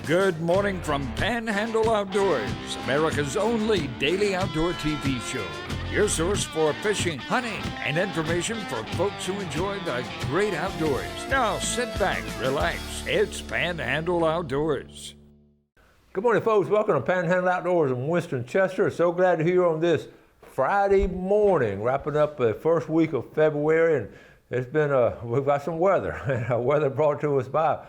Good morning from Panhandle Outdoors, America's only daily outdoor TV show. Your source for fishing, hunting, and information for folks who enjoy the great outdoors. Now sit back, relax. It's Panhandle Outdoors. Good morning, folks. Welcome to Panhandle Outdoors in Winston-Chester. So glad to hear on this Friday morning, wrapping up the first week of February, and it's been we've got some weather, and weather brought to us by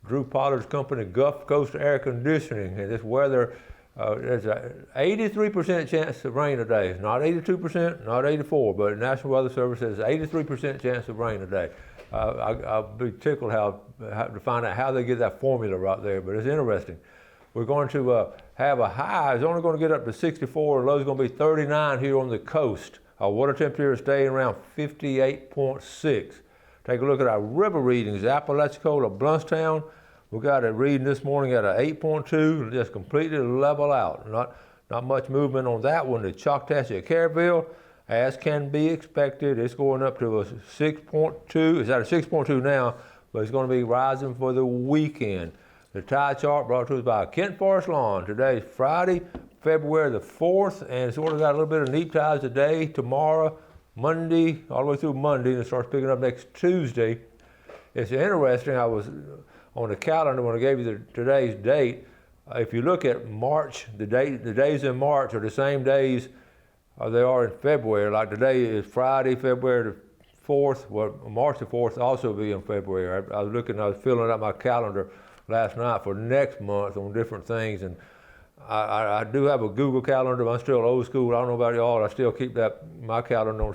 Drew Pollard's company, Gulf Coast Air Conditioning. And this weather, there's an 83% chance of rain today. Not 82%, not 84%, but the National Weather Service says 83% chance of rain today. I'll be tickled to find out how they get that formula right there, but it's interesting. We're going to have a high. It's only going to get up to 64, and low is going to be 39 here on the coast. Our water temperature is staying around 58.6. Take a look at our river readings. Apalachicola, Bluntstown, we got a reading this morning at an 8.2, just completely level out. Not much movement on that one. The Choctaw Beach, Caryville, as can be expected, it's going up to a 6.2. It's at a 6.2 now, but it's going to be rising for the weekend. The tide chart brought to us by Kent Forest Lawn. Today is Friday, February the 4th, and it's sort of got a little bit of neap tides today, tomorrow, Monday, all the way through Monday, and it starts picking up next Tuesday. It's interesting, I was on the calendar when I gave you today's date. If you look at March, the days in March are the same days they are in February. Like today is Friday, February the 4th. Well, March the 4th also be in February. I was filling out my calendar last night for next month on different things, and I do have a Google calendar, but I'm still old school. I don't know about y'all. I still keep my calendar on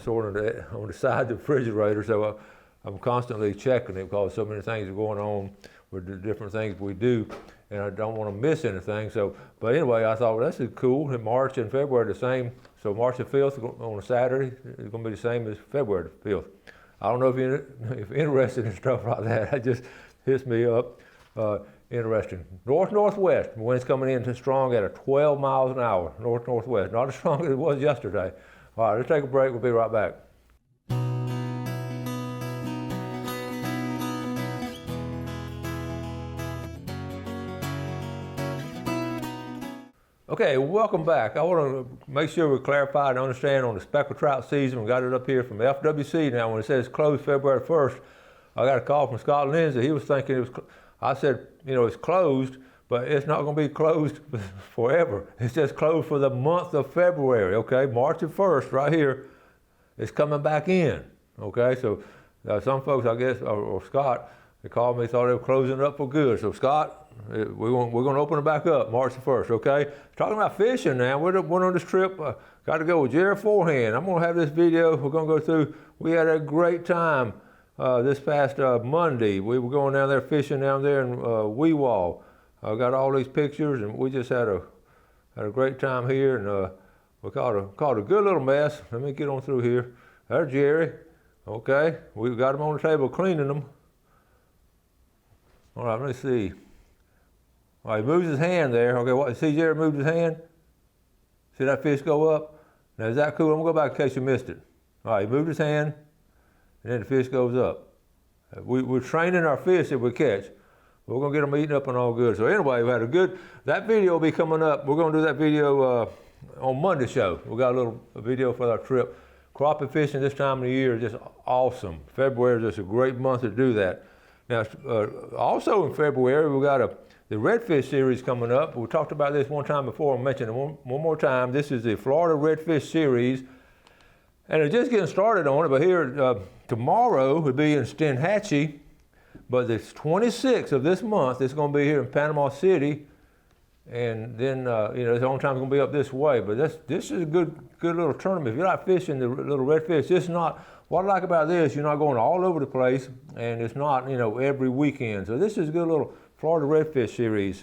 the side of the refrigerator, so I'm constantly checking it because so many things are going on with the different things we do, and I don't want to miss anything. So, but anyway, I thought, well, that's cool. In March and February the same. So March the 5th on a Saturday is going to be the same as February the 5th. I don't know if you're interested in stuff like that. It just hits me up. Interesting. North-northwest, winds coming in strong at 12 miles an hour. North-northwest, not as strong as it was yesterday. All right, let's take a break. We'll be right back. Okay, welcome back. I want to make sure we clarify and understand on the speckled trout season. We got it up here from FWC. Now, when it says closed February 1st, I got a call from Scott Lindsay. He was thinking it was. I said, it's closed, but it's not going to be closed forever. It's just closed for the month of February, okay? March the 1st, right here, it's coming back in, okay? So some folks, I guess, or Scott, they called me, thought they were closing it up for good. So Scott, we're going to open it back up March the 1st, okay? Talking about fishing now, we're on this trip, got to go with Jerry Forehand. I'm going to have this video we're going to go through. We had a great time. This past Monday, we were going down there fishing down there in Weewall. I got all these pictures, and we just had a great time here, and we caught a good little mess. Let me get on through here. There's Jerry. Okay, we got him on the table cleaning them. All right, let me see. All right, he moves his hand there. Okay, see Jerry moved his hand? See that fish go up? Now, is that cool? I'm gonna go back in case you missed it. All right, he moved his hand, and then the fish goes up. We're training our fish that we catch. We're going to get them eaten up and all good. So anyway, we had that video will be coming up. We're going to do that video on Monday's show. We got a video for our trip. Crappie fishing this time of the year is just awesome. February is just a great month to do that. Now, also in February, we got the Redfish series coming up. We talked about this one time before. I'll mention it one more time. This is the Florida Redfish series. And it's just getting started on it, but here tomorrow would be in Steinhatchee, but the 26th of this month, it's going to be here in Panama City, and then the only time it's going to be up this way. But this is a good little tournament. If you like fishing the little redfish, it's not. What I like about this, you're not going all over the place, and it's not every weekend. So this is a good little Florida Redfish series.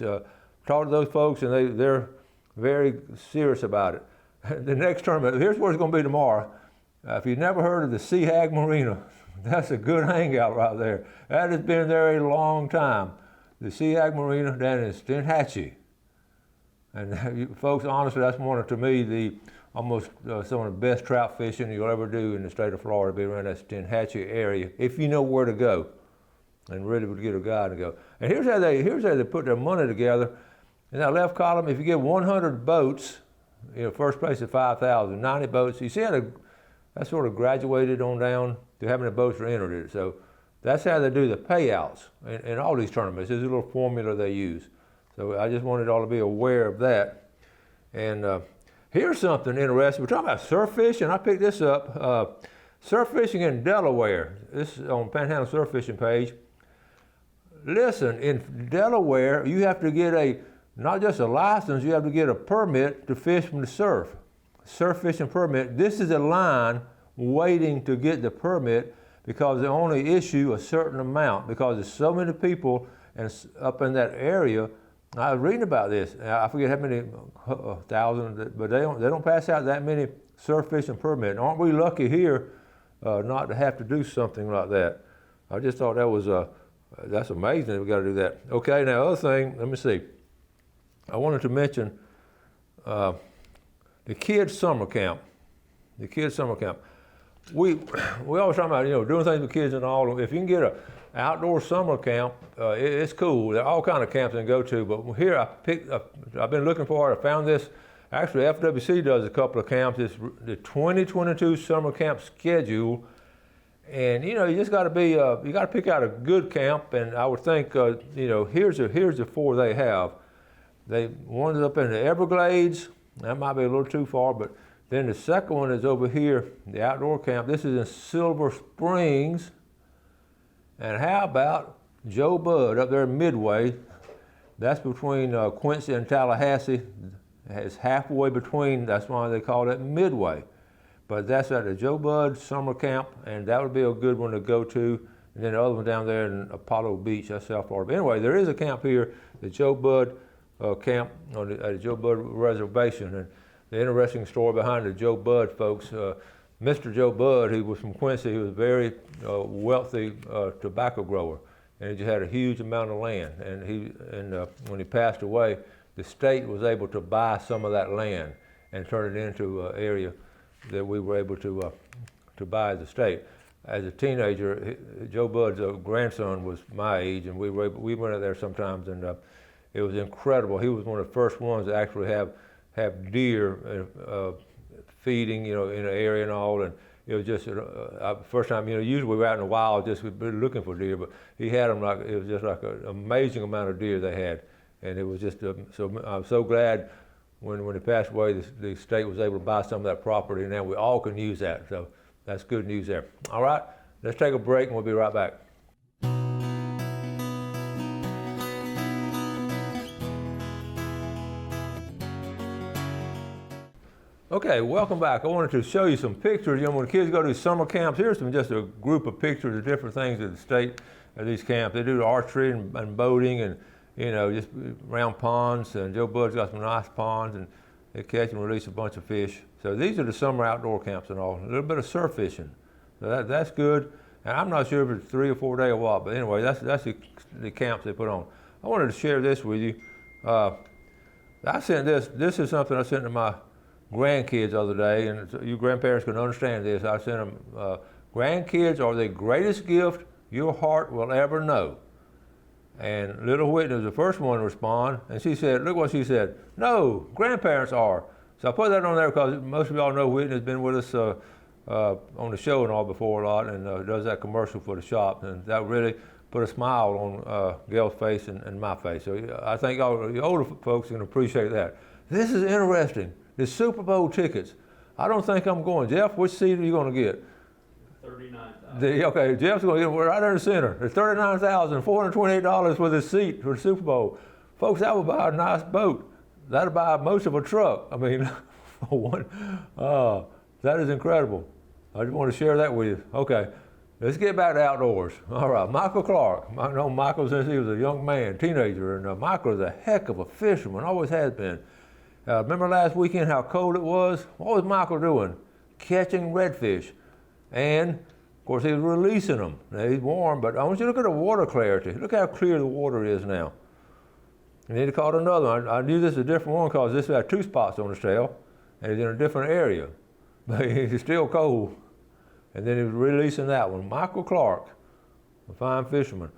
Talk to those folks, and they're very serious about it. The next tournament, here's where it's going to be tomorrow. If you've never heard of the Seahawk Marina, that's a good hangout right there. That has been there a long time. The Seahawk Marina down in Steinhatchee. And folks, honestly, that's to me, almost some of the best trout fishing you'll ever do in the state of Florida, be around that Steinhatchee area, if you know where to go. and really would get a guide to go. And here's how they put their money together. In that left column, if you get 100 boats, first place at 5,000, 90 boats. You see how that sort of graduated on down to how many boats are entered in it. So that's how they do the payouts in all these tournaments. There's a little formula they use. So I just wanted all to be aware of that. And here's something interesting. We're talking about surf fishing. I picked this up. Surf fishing in Delaware. This is on Panhandle surf fishing page. Listen, in Delaware, you have to get not just a license, you have to get a permit to fish from the surf. Surf fishing permit. This is a line waiting to get the permit because they only issue a certain amount because there's so many people up in that area. I was reading about this. I forget how many thousand, but they don't pass out that many surf fishing permits. Aren't we lucky here not to have to do something like that? I just thought that was that's amazing that we got to do that. Okay, now other thing, let me see. I wanted to mention the kids' summer camp. The kids' summer camp. We always talk about doing things with kids and all. If you can get an outdoor summer camp, it's cool. There are all kind of camps you can go to. But here I've been looking for it. I found this. Actually, FWC does a couple of camps. It's the 2022 summer camp schedule, and you just got to be you got to pick out a good camp. And I would think here's the four they have. One is up in the Everglades. That might be a little too far, but then the second one is over here, the outdoor camp. This is in Silver Springs. And how about Joe Bud up there in Midway? That's between Quincy and Tallahassee. It's halfway between, that's why they call it Midway. But that's at the Joe Bud summer camp, and that would be a good one to go to. And then the other one down there in Apollo Beach, that's South Florida. But anyway, there is a camp here, the Joe Bud camp on the Joe Bud Reservation. And the interesting story behind the Joe Bud folks, Mr. Joe Bud, who was from Quincy, he was a very wealthy tobacco grower, and he just had a huge amount of land. And when he passed away, the state was able to buy some of that land and turn it into an area that we were able to buy as a state. As a teenager, Joe Bud's grandson was my age, and we went out there sometimes, and it was incredible. He was one of the first ones to actually have deer feeding, in an area and all, and it was just first time. Usually we were out in the wild just looking for deer, but he had them it was just like an amazing amount of deer they had, and it was just so I'm so glad when he passed away, the state was able to buy some of that property, and now we all can use that. So that's good news there. All right, let's take a break, and we'll be right back. Okay, welcome back. I wanted to show you some pictures. When kids go to summer camps, here's just a group of pictures of different things at the state at these camps. They do archery and boating and, just around ponds. And Joe Bud's got some nice ponds, and they catch and release a bunch of fish. So these are the summer outdoor camps and all. A little bit of surf fishing. So that's good. And I'm not sure if it's 3 or 4 day or what, but anyway, that's the camps they put on. I wanted to share this with you. I sent this. This is something I sent to my grandkids the other day, and you grandparents can understand this. I sent them, grandkids are the greatest gift your heart will ever know. And little Whitney was the first one to respond, and she said, look what she said, no, grandparents are. So I put that on there because most of y'all know Whitney's been with us on the show and all before a lot, and does that commercial for the shop, and that really put a smile on Gail's face and my face. So I think all the older folks can appreciate that. This is interesting. The Super Bowl tickets. I don't think I'm going. Jeff, which seat are you going to get? 39,000. Okay, Jeff's going to get right there in the center. It's $39,428 for the seat for the Super Bowl. Folks, that would buy a nice boat. That'd buy most of a truck. I mean, that is incredible. I just want to share that with you. Okay, let's get back to outdoors. All right, Michael Clark. I know Michael since he was a young man, teenager, and Michael is a heck of a fisherman, always has been. Remember last weekend how cold it was? What was Michael doing? Catching redfish. And, of course, he was releasing them. Now, he's warm, but I want you to look at the water clarity. Look how clear the water is now. And then he caught another one. I knew this is a different one because this had 2 spots on his tail, and he's in a different area. But he's still cold. And then he was releasing that one. Michael Clark, a fine fisherman.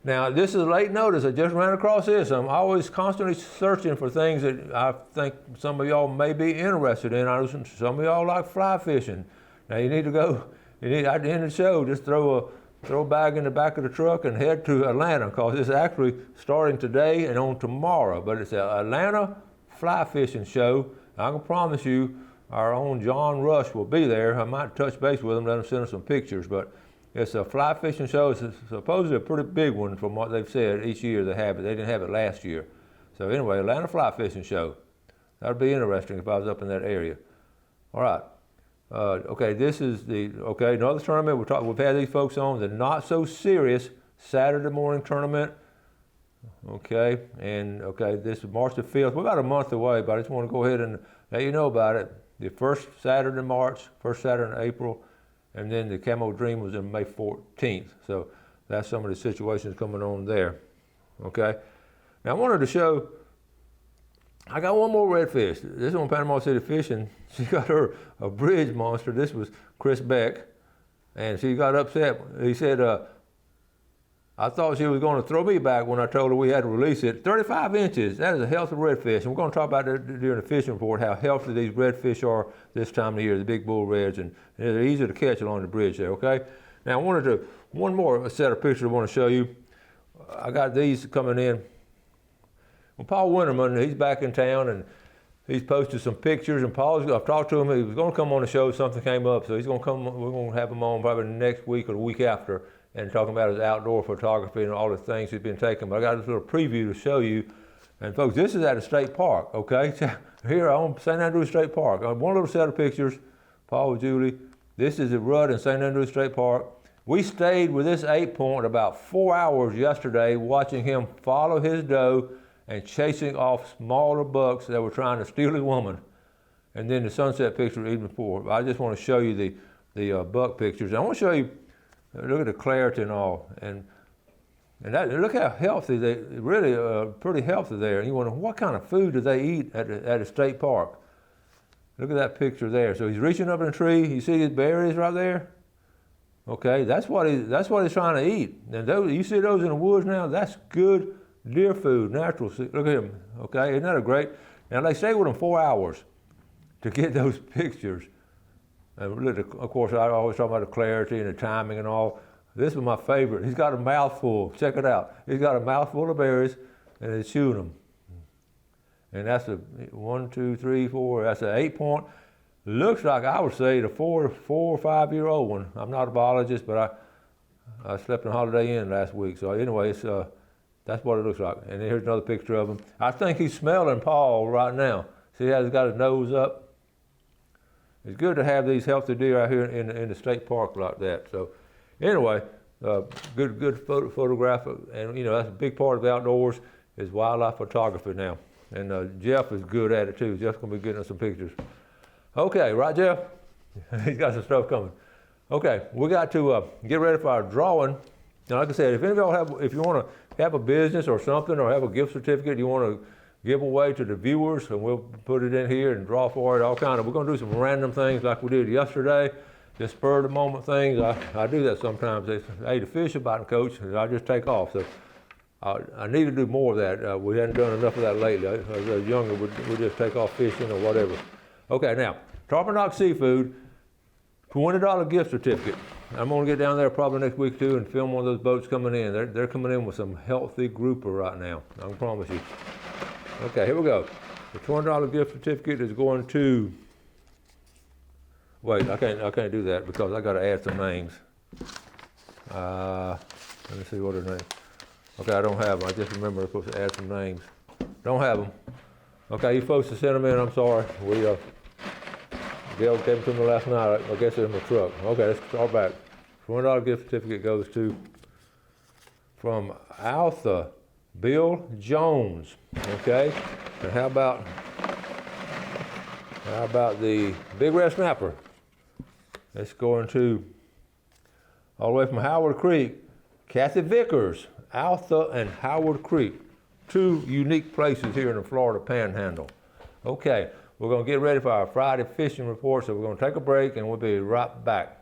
Now, this is late notice. I just ran across this. I'm always constantly searching for things that I think some of y'all may be interested in. I know some of y'all like fly fishing. Now, you need to go, at the end of the show, just throw a bag in the back of the truck and head to Atlanta, because it's actually starting today and on tomorrow. But it's an Atlanta fly fishing show. I can promise you our own John Rush will be there. I might touch base with him, let him send us some pictures. But it's a fly fishing show. It's supposedly a pretty big one from what they've said. Each year they have it. They didn't have it last year. So anyway, Atlanta fly fishing show. That would be interesting if I was up in that area. All right. Okay, this is another tournament. We've had these folks on the Not So Serious Saturday morning tournament. Okay, and this is March the 5th. We're about a month away, but I just want to go ahead and let you know about it. The first Saturday in March, first Saturday in April, and then the Camo Dream was in May 14th. So that's some of the situations coming on there. Okay, now I wanted to show, I got one more redfish. This is on Panama City Fishing. She got her a bridge monster. This was Chris Beck, and she got upset. He said, I thought she was going to throw me back when I told her we had to release it. 35 inches, that is a healthy redfish. And we're going to talk about that during the fishing report, how healthy these redfish are this time of year, the big bull reds, and they're easy to catch along the bridge there, okay? Now one more set of pictures I want to show you. I got these coming in. Well, Paul Winterman, he's back in town, and he's posted some pictures, and I've talked to him. He was going to come on the show. Something came up, so he's going to come. We're going to have him on probably next week or the week after, and talking about his outdoor photography and all the things he's been taking. But I got this little preview to show you. And folks, this is at a state park, okay? Here on St. Andrews State Park. One little set of pictures, Paul and Julie. This is the rut in St. Andrews State Park. We stayed with this 8-point about 4 hours yesterday, watching him follow his doe and chasing off smaller bucks that were trying to steal his woman. And then the sunset picture even before. I just want to show you the buck pictures. I want to show you, look at the clarity and all. And look how healthy they really pretty healthy there. And you wonder, what kind of food do they eat at a state park? Look at that picture there. So he's reaching up in a tree. You see his berries right there? Okay, that's what he's trying to eat. And those, you see those in the woods now? That's good deer food, natural. Look at him. Okay, isn't that a great? Now they stay with him 4 hours to get those pictures. And of course, I always talk about the clarity and the timing and all. This was my favorite. He's got a mouthful. Check it out. He's got a mouthful of berries, and he's chewing them. And that's a 1, 2, 3, 4. That's an 8-point. Looks like, I would say, the 4 or 5 year old one. I'm not a biologist, but I slept in Holiday Inn last week. So anyway, that's what it looks like. And here's another picture of him. I think he's smelling Paul right now. See how he's got his nose up? It's good to have these healthy deer out here in the state park like that. So anyway, good photograph. And you know, that's a big part of the outdoors is wildlife photography now. And Jeff is good at it too. Jeff's gonna be getting us some pictures. Okay, right, Jeff? He's got some stuff coming. Okay, we got to get ready for our drawing. Now, like I said, if any of y'all if you want to have a business or something, or have a gift certificate you want to give away to the viewers, and we'll put it in here and draw for it, all kind of. We're going to do some random things like we did yesterday, just spur of the moment things. I do that sometimes. Hey, the fish are biting, coach, and I just take off. So I need to do more of that. We hadn't done enough of that lately. As I was younger, we'd just take off fishing or whatever. Okay, now, Tarpon Seafood, $20 gift certificate. I'm going to get down there probably next week too and film one of those boats coming in. They're coming in with some healthy grouper right now, I can promise you. Okay, here we go. The $20 gift certificate is going to, wait, I can't do that because I got to add some names. Let me see what her name. Okay, I don't have them. I just remember I'm supposed to add some names. Don't have them. Okay, you folks that sent them in, I'm sorry. Gail gave them to me last night. I guess they're in the truck. Okay, let's start back. $20 gift certificate goes to, from Alpha, Bill Jones. Okay, and how about the Big Red Snapper? It's going to, all the way from Howard Creek, Kathy Vickers, Alpha and Howard Creek. 2 unique places here in the Florida Panhandle. Okay, we're going to get ready for our Friday fishing report, so we're going to take a break and we'll be right back.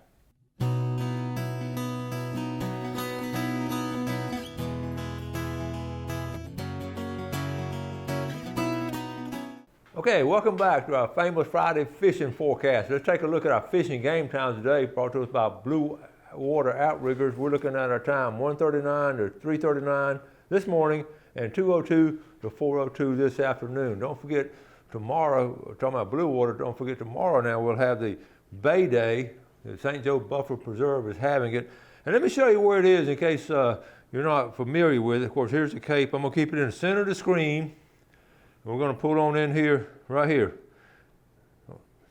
Okay, welcome back to our famous Friday fishing forecast. Let's take a look at our fishing game times today, brought to us by Blue Water Outriggers. We're looking at our time 1:39 to 3:39 this morning and 2:02 to 4:02 this afternoon. Don't forget tomorrow, talking about Blue Water, don't forget tomorrow now we'll have the Bay Day. The St. Joe Buffer Preserve is having it. And let me show you where it is in case you're not familiar with it. Of course, here's the Cape. I'm going to keep it in the center of the screen. We're going to pull on in here, right here.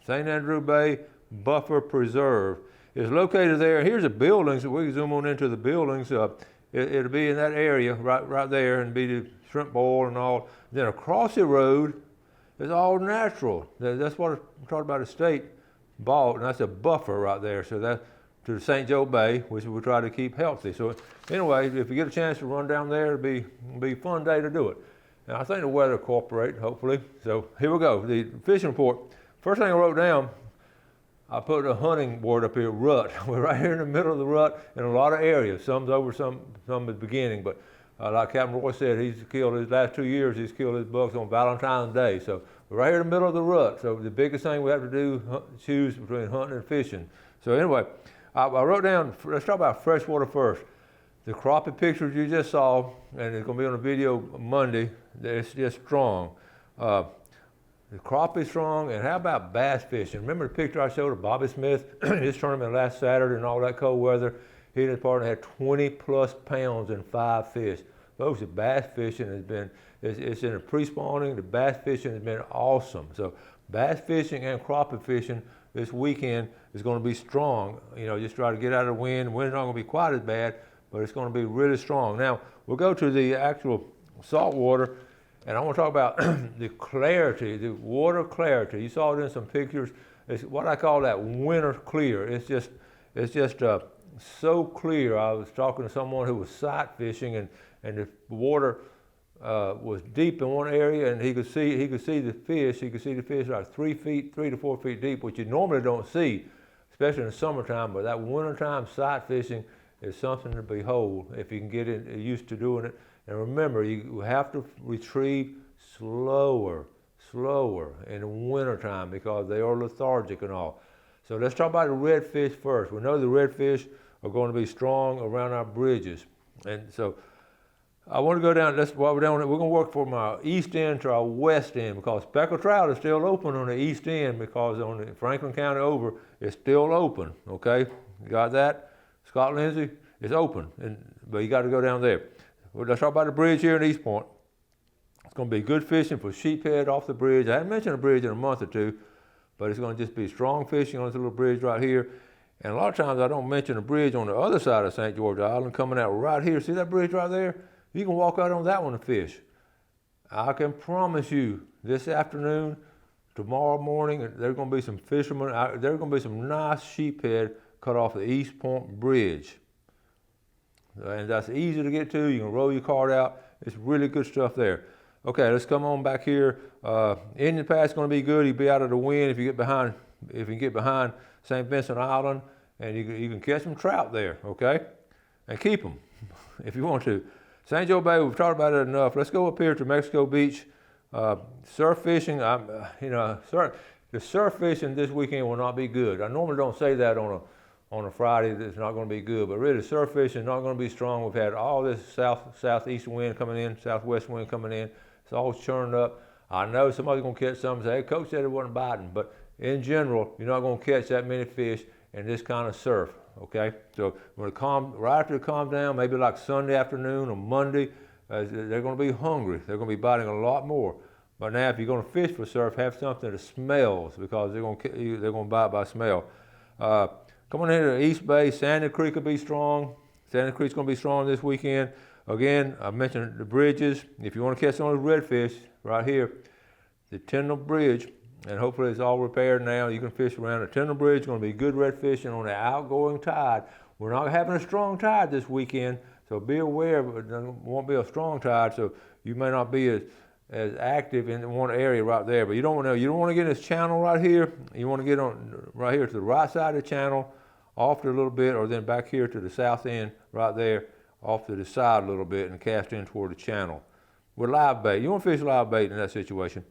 St. Andrew Bay Buffer Preserve is located there. Here's the buildings. We can zoom on into the buildings. It'll be in that area right there, and be the shrimp boil and all. Then across the road is all natural. That's what I'm talking about. The state bought, and that's a buffer right there. So that's to the St. Joe Bay, which we try to keep healthy. So anyway, if you get a chance to run down there, it'll be a fun day to do it. Now, I think the weather will cooperate, hopefully. So here we go, the fishing report. First thing I wrote down, I put a hunting word up here, rut. We're right here in the middle of the rut in a lot of areas. Some's over, some at the beginning. But like Captain Roy said, he's killed his last 2 years, he's killed his bucks on Valentine's Day. So we're right here in the middle of the rut. So the biggest thing we have to do, choose between hunting and fishing. So anyway, I wrote down, let's talk about freshwater first. The crappie pictures you just saw, and it's going to be on the video Monday, it's just strong. The crappie strong, and how about bass fishing? Remember the picture I showed of Bobby Smith, his tournament last Saturday and all that cold weather? He and his partner had 20 plus pounds and 5 fish. Folks, the bass fishing has been, it's in the pre-spawning, the bass fishing has been awesome. So bass fishing and crappie fishing this weekend is going to be strong. You know, just try to get out of the wind. The wind's not going to be quite as bad, but it's going to be really strong. Now, we'll go to the actual salt water, and I want to talk about the clarity, the water clarity. You saw it in some pictures. It's what I call that winter clear. It's just so clear. I was talking to someone who was sight fishing, and the water was deep in one area, and he could see the fish. He could see the fish like 3 to 4 feet deep, which you normally don't see, especially in the summertime. But that wintertime sight fishing is something to behold if you can get used to doing it. And remember, you have to retrieve slower in the wintertime because they are lethargic and all. So let's talk about the redfish first. We know the redfish are going to be strong around our bridges. And so I want to go down, while we're down, we're going to work from our east end to our west end because speckled trout is still open on the east end because on the Franklin County over, it's still open, okay? You got that? Scott Lindsay, it's open, but you got to go down there. Well, let's talk about the bridge here in East Point. It's going to be good fishing for sheephead off the bridge. I haven't mentioned the bridge in a month or two, but it's going to just be strong fishing on this little bridge right here. And a lot of times I don't mention the bridge on the other side of St. George Island coming out right here. See that bridge right there? You can walk out on that one and fish. I can promise you this afternoon, tomorrow morning, there are going to be some fishermen, there are going to be some nice sheephead cut off the East Point Bridge. And that's easy to get to. You can roll your cart out. It's really good stuff there. Okay, let's come on back here. Indian Pass is going to be good. You'll be out of the wind if you get behind. If you get behind St. Vincent Island, and you can catch some trout there. Okay, and keep them if you want to. St. Joe Bay, we've talked about it enough. Let's go up here to Mexico Beach. Surf fishing. The surf fishing this weekend will not be good. I normally don't say that on a Friday that it's not going to be good, but really surf fishing is not going to be strong. We've had all this southeast wind coming in, southwest wind coming in. It's all churned up. I know somebody's going to catch some and say, hey, coach said it wasn't biting, but in general, you're not going to catch that many fish in this kind of surf, okay? So when right after it calms down, maybe like Sunday afternoon or Monday, they're going to be hungry. They're going to be biting a lot more. But now if you're going to fish for surf, have something that smells because they're going to bite by smell. Come on into the East Bay. Sandy Creek will be strong. Sandy Creek's going to be strong this weekend. Again, I mentioned the bridges. If you want to catch some of the redfish, right here, the Tyndall Bridge, and hopefully it's all repaired now. You can fish around the Tyndall Bridge. It's going to be good redfishing on the outgoing tide. We're not having a strong tide this weekend, so be aware it won't be a strong tide, so you may not be as active in one area right there. But you don't want to get in this channel right here. You want to get on right here to the right side of the channel, off to a little bit, or then back here to the south end right there, off to the side a little bit and cast in toward the channel. With live bait, you want to fish live bait in that situation.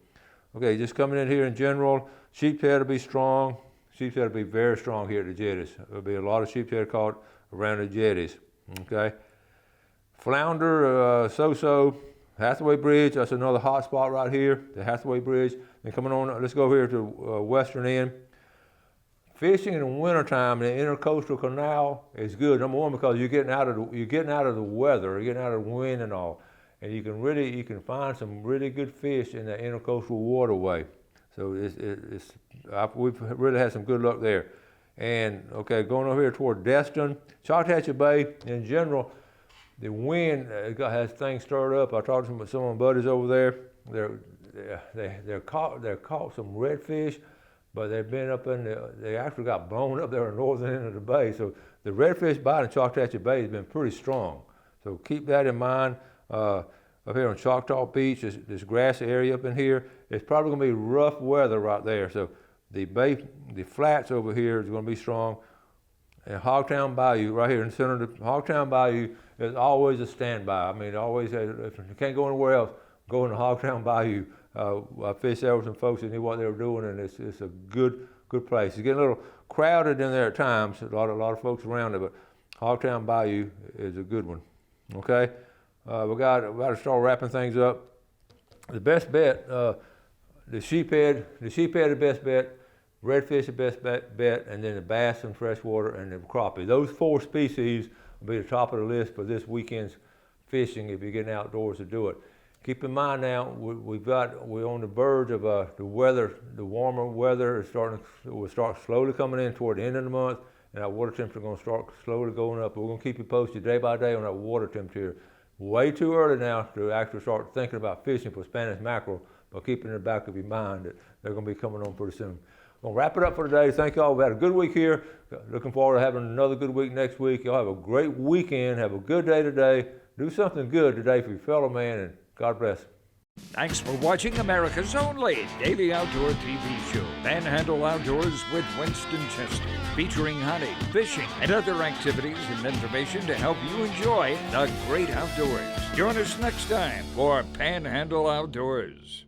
Okay, just coming in here in general, sheephead will be strong. Sheephead will be very strong here at the jetties. There'll be a lot of sheephead caught around the jetties, okay? Flounder, so-so. Hathaway Bridge, that's another hot spot right here, the Hathaway Bridge. Then coming on, let's go here to western end. Fishing in the wintertime in the intercoastal canal is good. Number one, because you're getting out of the weather, you're getting out of the wind and all. And you can find some really good fish in the intercoastal waterway. So we've really had some good luck there. And okay, going over here toward Destin, Choctaw Bay in general, the wind has things stirred up. I talked to some of my buddies over there. They're caught some redfish, but they've been they actually got blown up there in the northern end of the bay. So the redfish bite in Choctaw Bay has been pretty strong. So keep that in mind. Up here on Choctaw Beach, this grassy area up in here, it's probably going to be rough weather right there. So the flats over here is going to be strong. And Hogtown Bayou, right here in the center of the Hogtown Bayou, is always a standby. I mean, always, if you can't go anywhere else, go into Hogtown Bayou. I fished there with some folks that knew what they were doing, and it's a good place. It's getting a little crowded in there at times, a lot of folks around it, but Hogtown Bayou is a good one, okay? We got to start wrapping things up. The best bet, the sheephead the best bet, redfish the best bet, and then the bass and freshwater and the crappie. Those 4 species will be the top of the list for this weekend's fishing if you're getting outdoors to do it. Keep in mind now, we're on the verge of the warmer weather will start slowly coming in toward the end of the month, and our water temperature is going to start slowly going up. We're going to keep you posted day by day on that water temperature. Way too early now to actually start thinking about fishing for Spanish mackerel, but keep it in the back of your mind that they're going to be coming on pretty soon. We'll wrap it up for today. Thank y'all. We had a good week here. Looking forward to having another good week next week. Y'all have a great weekend. Have a good day today. Do something good today for your fellow man, and God bless. Thanks for watching America's only daily outdoor TV show, Panhandle Outdoors with Winston Chester, featuring hunting, fishing, and other activities and information to help you enjoy the great outdoors. Join us next time for Panhandle Outdoors.